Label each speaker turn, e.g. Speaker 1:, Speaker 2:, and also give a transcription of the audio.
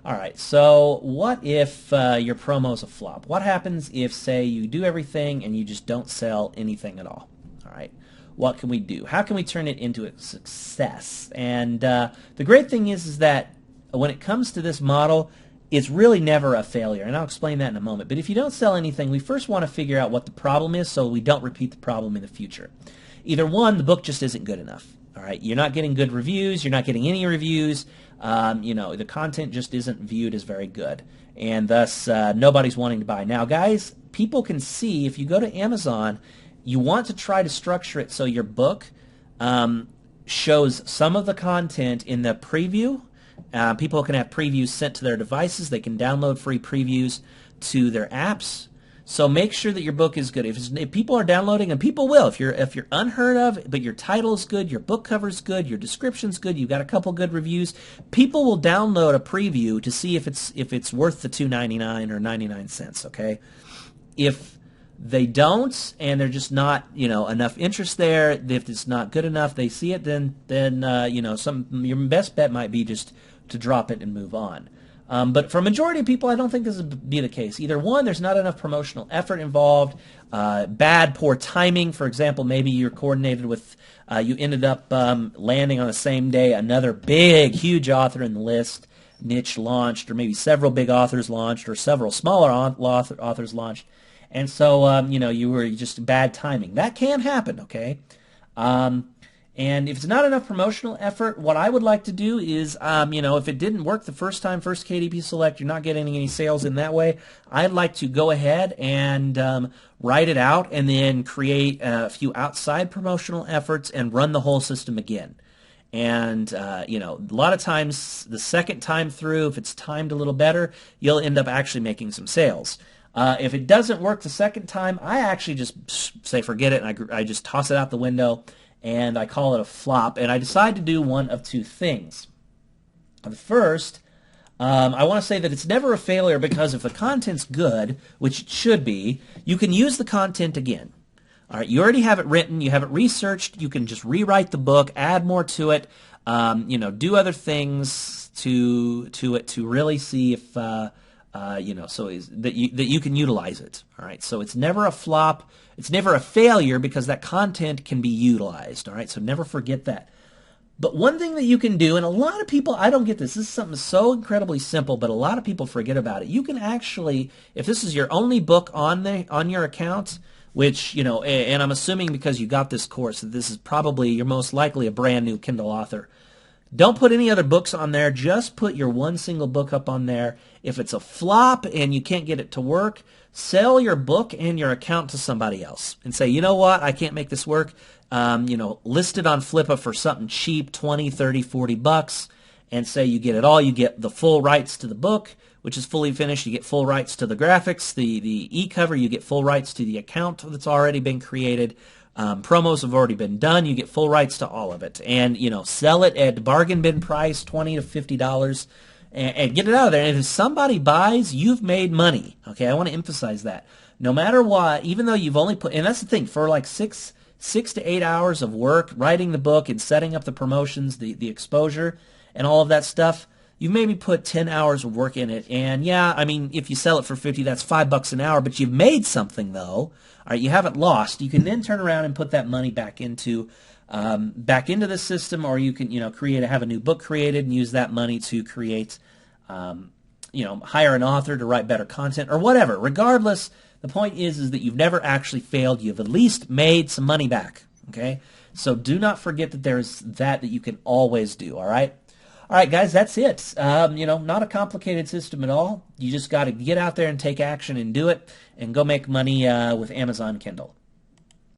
Speaker 1: All right, so what if your promo is a flop? What happens if, say, you do everything and you just don't sell anything at all? All right, what can we do? How can we turn it into a success? And the great thing is that when it comes to this model, it's really never a failure, and I'll explain that in a moment. But if you don't sell anything, we first want to figure out what the problem is so we don't repeat the problem in the future. Either one, the book just isn't good enough. All right, you're not getting good reviews, you're not getting any reviews, the content just isn't viewed as very good, and thus nobody's wanting to buy. Now, guys, people can see, if you go to Amazon, you want to try to structure it so your book shows some of the content in the preview. People can have previews sent to their devices. They can download free previews to their apps. So make sure that your book is good. If people are downloading, and people will, if you're unheard of, but your title is good, your book cover is good, your description's good, you've got a couple good reviews, people will download a preview to see if it's worth the $2.99 or 99 cents. Okay, if they don't, and they're just not enough interest there, if it's not good enough, they see it, then your best bet might be just to drop it and move on. But for a majority of people, I don't think this would be the case. Either one, there's not enough promotional effort involved, poor timing. For example, maybe you're coordinated with, you ended up landing on the same day another big, huge author in the list, niche launched, or maybe several big authors launched, or several smaller authors launched. And so, you were just bad timing. That can happen, okay? And if it's not enough promotional effort, what I would like to do is, if it didn't work the first time, first KDP Select, you're not getting any sales in that way, I'd like to go ahead and write it out and then create a few outside promotional efforts and run the whole system again. And, a lot of times, the second time through, if it's timed a little better, you'll end up actually making some sales. If it doesn't work the second time, I actually just say forget it, and I just toss it out the window, and I call it a flop, and I decide to do one of two things. The first, I want to say that it's never a failure, because if the content's good, which it should be, you can use the content again. All right, you already have it written, you have it researched, you can just rewrite the book, add more to it, do other things to it to really see if that you can utilize it. All right, so it's never a flop, it's never a failure, because that content can be utilized. All right, so never forget that. But one thing that you can do, and a lot of people, I don't get this, this is something so incredibly simple, but a lot of people forget about it. You can actually, if this is your only book on your account, which, and I'm assuming because you got this course that this is probably, you're most likely a brand new Kindle author. Don't put any other books on there. Just put your one single book up on there. If it's a flop and you can't get it to work, sell your book and your account to somebody else and say, you know what, I can't make this work. List it on Flippa for something cheap, 20, 30, 40 bucks, and say you get it all. You get the full rights to the book, which is fully finished. You get full rights to the graphics, the e-cover. You get full rights to the account that's already been created. Promos have already been done. You get full rights to all of it, and sell it at bargain bin price, $20 to $50, and get it out of there. And if somebody buys, you've made money. Okay, I want to emphasize that. No matter what, even though you've only put, and that's the thing, for like six to 8 hours of work writing the book and setting up the promotions, the exposure, and all of that stuff, you maybe put 10 hours of work in it. And yeah, I mean, if you sell it for 50, that's $5 an hour, but you've made something though. All right, you haven't lost. You can then turn around and put that money back into the system, or you can have a new book created and use that money to create, hire an author to write better content or whatever. Regardless, the point is that you've never actually failed. You've at least made some money back. Okay, so do not forget that there's that you can always do. All right. All right, guys, that's it. Not a complicated system at all. You just got to get out there and take action and do it, and go make money with Amazon Kindle.